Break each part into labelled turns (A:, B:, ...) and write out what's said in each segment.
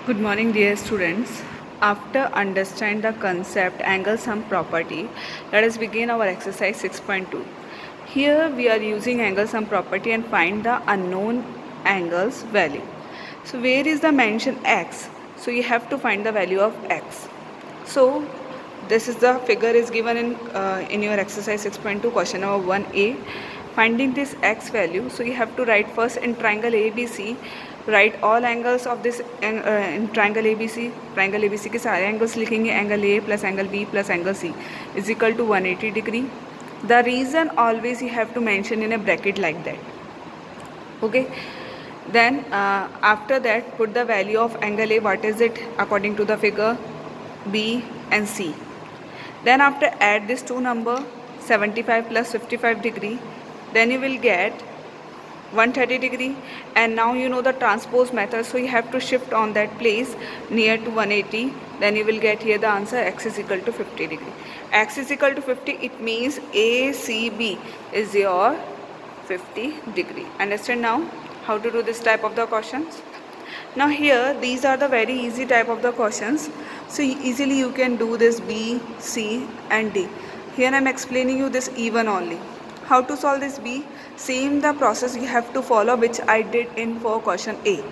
A: Good morning, dear students. After understand the concept angle sum property, let us begin our exercise 6.2. Here we are using angle sum property and find the unknown angles value. So where is the mention x? So you have to find the value of x. So this is the figure is given in your exercise 6.2 question number 1a. Finding this x value, so you have to write first in triangle ABC, write all angles of this in triangle ABC. Triangle ABC के सारे angles लिखेंगे. Angle A plus angle B plus angle C is equal to 180 degree. The reason always you have to mention in a bracket like that. Okay. Then after that put the value of angle A, what is it according to the figure, B and C. Then after add this two number 75 plus 55 degree, then you will get 130 degree. And now you know the transpose method, so you have to shift on that place near to 180. Then you will get here the answer x is equal to 50 degree. X is equal to 50, it means ACB is your 50 degree. Understand now how to do this type of the questions? Now here these are the very easy type of the questions, so easily you can do this B, C and D. Here I am explaining you this even only. How to solve this B? Same the process you have to follow which I did in for question A.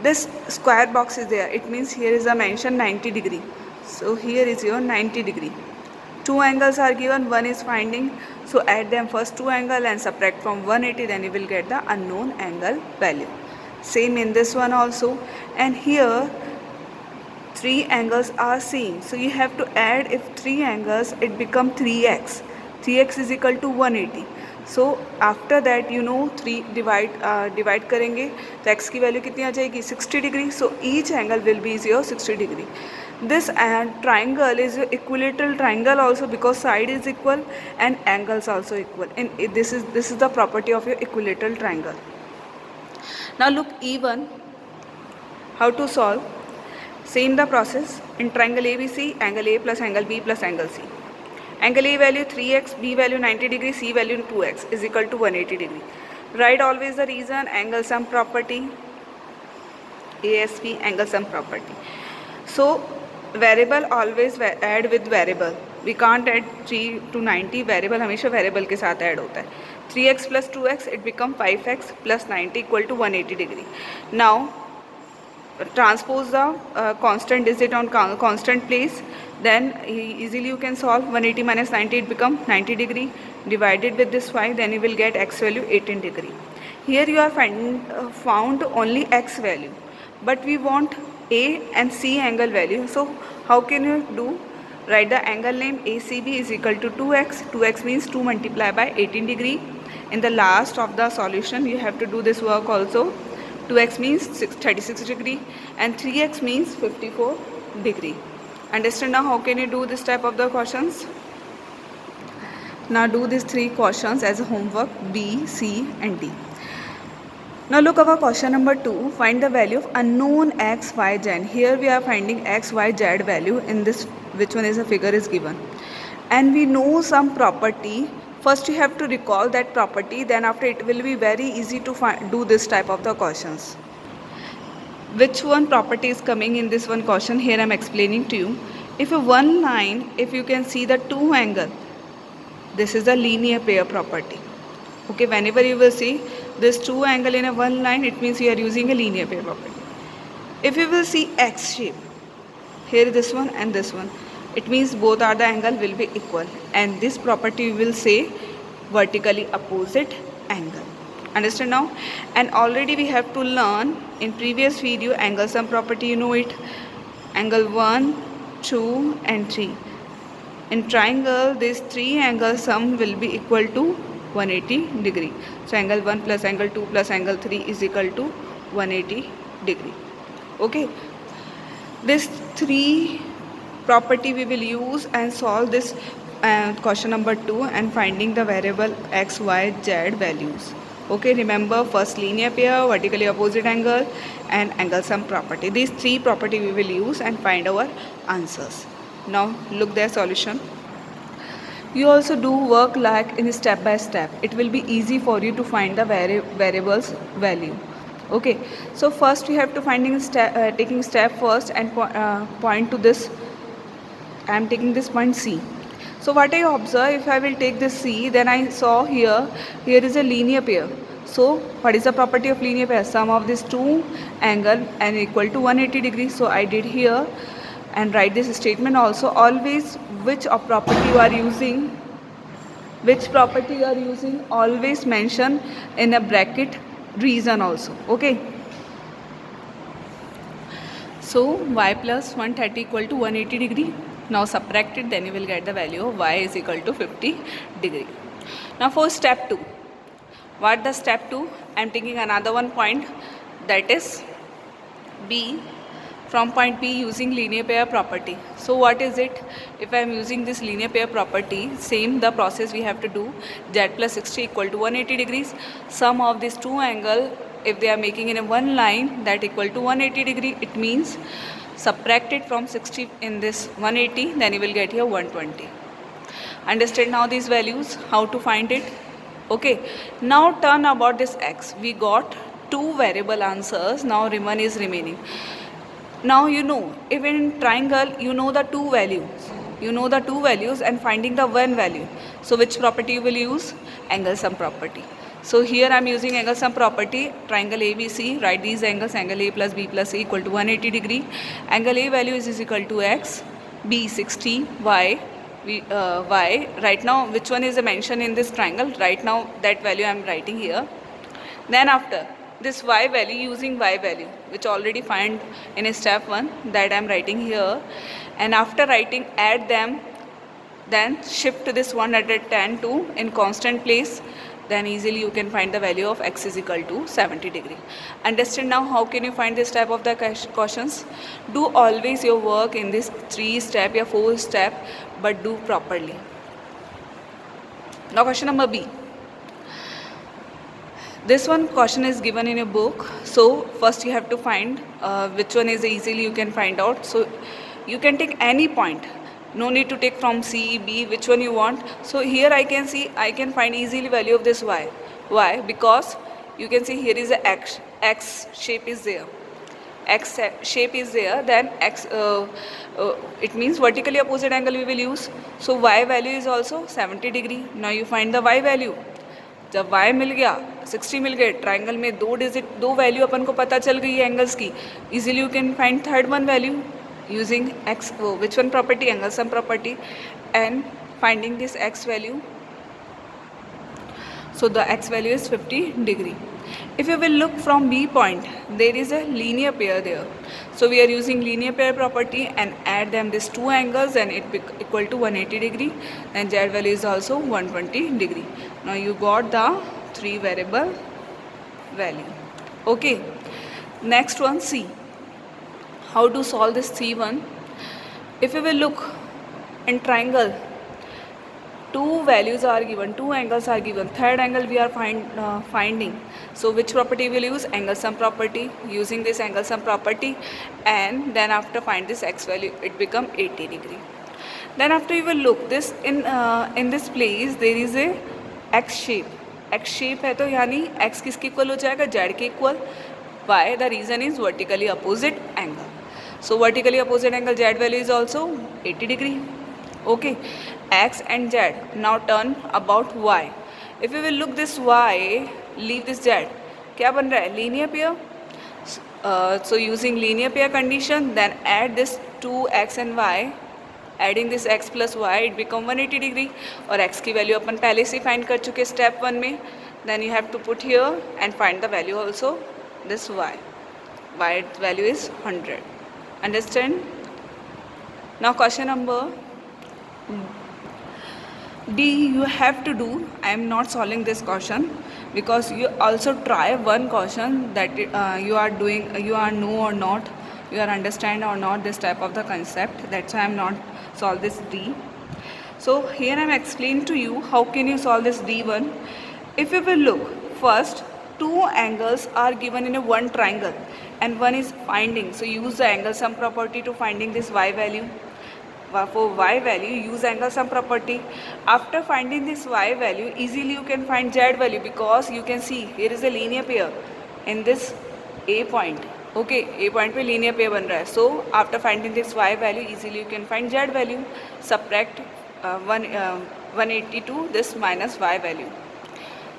A: This square box is there, it means here is a mention 90 degree. So here is your 90 degree. Two angles are given, one is finding, so add them first two angle and subtract from 180, then you will get the unknown angle value. Same in this one also. And here three angles are same, so you have to add. If three angles, it become 3x. 3x is equal to 180. So after that you know 3 divide करेंगे तो x की value कितनी आ जाएगी 60 degree. So each angle will be your 60 degree. This triangle is your equilateral triangle also, because side is equal and angles also equal, and this is the property of your equilateral triangle. Now look E1, how to solve. Same the process in triangle ABC, angle A plus angle B plus angle C. Angle A value 3x, B value 90 degree, C value 2x is equal to 180 degree. Write always the reason, angle sum property, ASP angle sum property. So variable always add with variable. We can't add 3 to 90. Variable हमेशा variable के साथ add होता है. 3x plus 2x it become 5x plus 90 equal to 180 degree. Now transpose the constant digit on constant place, then easily you can solve. 180 minus 90 it become 90 degree, divided with this 5, then you will get x value 18 degree. Here you are found only x value, but we want A and C angle value. So how can you do? Write the angle name ACB is equal to 2x. 2x means 2 multiplied by 18 degree. In the last of the solution you have to do this work also. 2x means 36 degree and 3x means 54 degree. Understand now how can you do this type of the questions? Now do these three questions as a homework, B, C and D. Now look our question number 2. Find the value of unknown x, y, z. Here we are finding x, y, z value in this, which one is a figure is given. And we know some property. First you have to recall that property, then after it will be very easy to do this type of the questions. Which one property is coming in this one question? Here I am explaining to you. If a one line, if you can see the two angle, this is a linear pair property. Okay, whenever you will see this two angle in a one line, it means you are using a linear pair property. If you will see x shape, here this one and this one, it means both are the angle will be equal, and this property will say vertically opposite angle. Understand now? And already we have to learn in previous video angle sum property, you know it. Angle 1, 2 and 3. In triangle, these three angle sum will be equal to 180 degree. So angle 1 plus angle 2 plus angle 3 is equal to 180 degree. Okay. This three property we will use and solve this question number 2 and finding the variable x, y, z values. Okay, remember first linear pair, vertically opposite angle and angle sum property. These three property we will use and find our answers. Now look their solution. You also do work like in step by step. It will be easy for you to find the variables value. Okay, so first we have to taking step first and point to this. I am taking this point C. So what I observe, if I will take this C, then I saw here is a linear pair. So what is the property of linear pair? Sum of these two angle and equal to 180 degrees. So I did here and write this statement also. Always which property you are using, always mention in a bracket reason also. Okay. So y plus 130 equal to 180 degree. Now subtract it, then you will get the value of y is equal to 50 degree. Now for step 2. What the step 2? I am taking another one point, that is B, from point B using linear pair property. So what is it? If I am using this linear pair property, same the process we have to do. Z plus 60 equal to 180 degrees. Sum of these two angle, if they are making in a one line, that equal to 180 degree, it means subtract it from 60 in this 180, then you will get here 120. Understand now these values, how to find it? Okay, now turn about this x. We got two variable answers, now one is remaining. Now you know, if in triangle you know the two values, and finding the one value. So which property you will use? Angle sum property. So here I am using angle sum property, triangle ABC, write these angles, angle A plus B plus C equal to 180 degree. Angle A value is equal to x, B 60, y, y. Right now which one is mentioned in this triangle? Right now that value I am writing here. Then after this y value, using y value which already find in a step 1, that I am writing here, and after writing add them, then shift this 110 to in constant place, then easily you can find the value of x is equal to 70 degree. Understand now how can you find this type of the questions? Do always your work in this 3 step or 4 step, but do properly. Now question number B. This one question is given in a book, so first you have to find which one is easily you can find out. So you can take any point, no need to take from C, B, which one you want. So here I can see, I can find easily value of this y. Why? Because you can see here is a x shape is there. X shape is there, then x, it means vertically opposite angle we will use. So y value is also 70 degree. Now you find the y value. जब y मिल गया 60 मिल गए, triangle में दो value अपन को पता चल गई है एंगल्स की, easily you can find third one value using x, which one property? Angle sum property, and finding this x value. So the x value is 50 degree. If you will look from B point, there is a linear pair there. So we are using linear pair property and add them these two angles, and it equal to 180 degree, and z value is also 120 degree. Now you got the 3 variable value. Okay, next one, C. How to solve this C1? If you will look in triangle, two values are given, two angles are given, third angle we are finding. So which property will use? Angle sum property. Using this angle sum property, and then after find this x value, it become 80 degree. Then after you will look this in this place there is a x shape. x shape है तो यानी x किसके equal हो जाएगा? z के equal. Why? The reason is vertically opposite angle. So vertically opposite angle z value is also 80 degree. Okay, x and z. Now turn about y. If you will look this y, leave this z, क्या बन रहा है? Linear pair. So using linear pair condition, then add this 2x and y. Adding this x plus y, it become 180 degree. और x की value अपन पहले से find कर चुके step 1 में. Then you have to put here and find the value also. This y. Y value is 100. Understand? Now question number D, you have to do. I am not solving this question because you also try one question that you are doing, you are know or not, you are understand or not this type of the concept. That's why I am not solve this D. So here I am explaining to you how can you solve this D1. If you will look, first two angles are given in a one triangle and one is finding. So use the angle sum property to finding this y value. For y value, use angle sum property. After finding this y value, easily you can find z value because you can see here is a linear pair in this A point, okay, A point पे linear pair बन रहा है. So after finding this y value easily you can find z value. Subtract 182 this minus y value.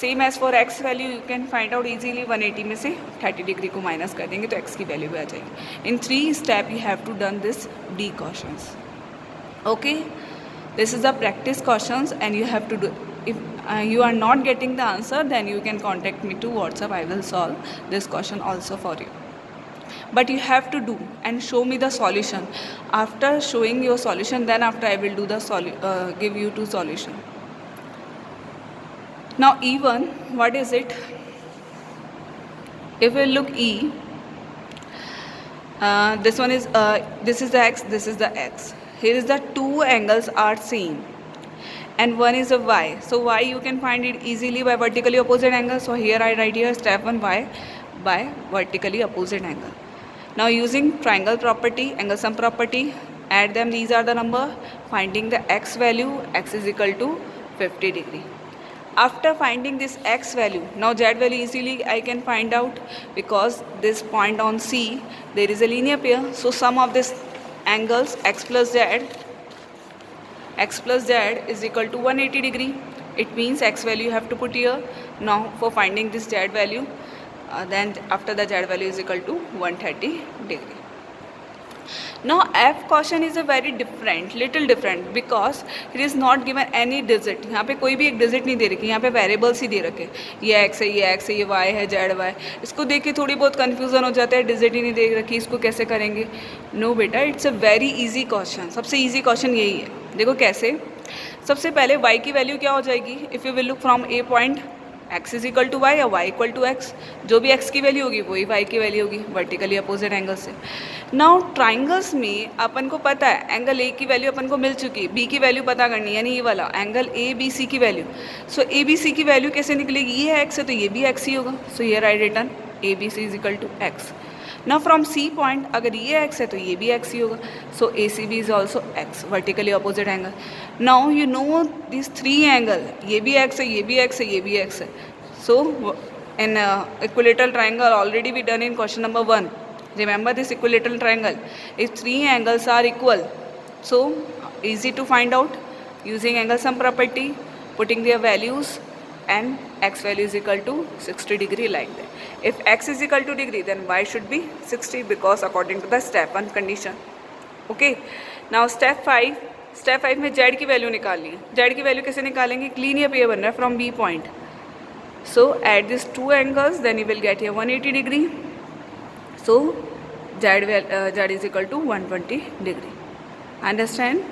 A: Same as for x value you can find out easily. 180 में से 30 degree को minus कर देंगे तो x की वैल्यू भी आ जाएगी. In 3 step you have to done this the questions. Okay, this is the practice questions and you have to do. If you are not getting the answer, then you can contact me to WhatsApp. I will solve this question also for you, but you have to do and show me the solution. After showing your solution, then after I will do the give you to solution. Now E1, what is it? If we look E, this one is this is the x, this is the x. Here is the two angles are same and one is a y. So y you can find it easily by vertically opposite angle. So here I write here step 1 y by vertically opposite angle. Now using triangle property, angle sum property, add them, these are the number. Finding the x value, x is equal to 50 degree. After finding this x value, now z value easily I can find out because this point on C there is a linear pair. So sum of this angles x plus z is equal to 180 degree. It means x value you have to put here. Now for finding this z value, then after the z value is equal to 130 degree. Now F question is a very little different because it is not given any digit. यहाँ पे कोई भी एक digit नहीं दे रखी, यहाँ पे variables ही दे रखे. ये x है, ये x है, ये y है, z y. इसको देख के थोड़ी बहुत कन्फ्यूज़न हो जाता है, डिजिट ही नहीं दे रखी, इसको कैसे करेंगे. नो बेटा, it's a very easy question. सबसे इजी क्वेश्चन यही है. देखो कैसे. सबसे पहले y की वैल्यू क्या हो जाएगी. If you will look from A point, x is equal to y या y इक्वल टू x. जो भी x की वैल्यू होगी वही y की वैल्यू होगी वर्टिकली अपोजिट एंगल से. नाउ ट्राइंगल्स में अपन को पता है एंगल ए की वैल्यू अपन को मिल चुकी, बी की वैल्यू पता करनी है, यानी ये वाला एंगल ए बी सी की वैल्यू. सो ए बी सी की वैल्यू कैसे निकलेगी. ये है x है तो ये भी x ही होगा. So here I written A B C is equal to x. Now from C point अगर ये x है तो ये भी x ही होगा. So A C B is also x, vertically opposite angle. Now you know this 3 angle, ये भी x है, ये भी x है, ये भी x है. So in equilateral triangle already we done in question number 1. Remember this equilateral triangle. If 3 angles are equal, so easy to find out using angle sum property, putting their values, and x value is equal to 60 degree like that. If x is equal to degree, then y should be 60 because according to the step 1 condition. Okay. Now step 5. Step 5 में z की value निकाल ली. z की value कैसे निकालेंगे. Linear pair बन रहा है from b point. So add these 2 angles, then you will get here 180 degree. So z is equal to 120 degree. Understand?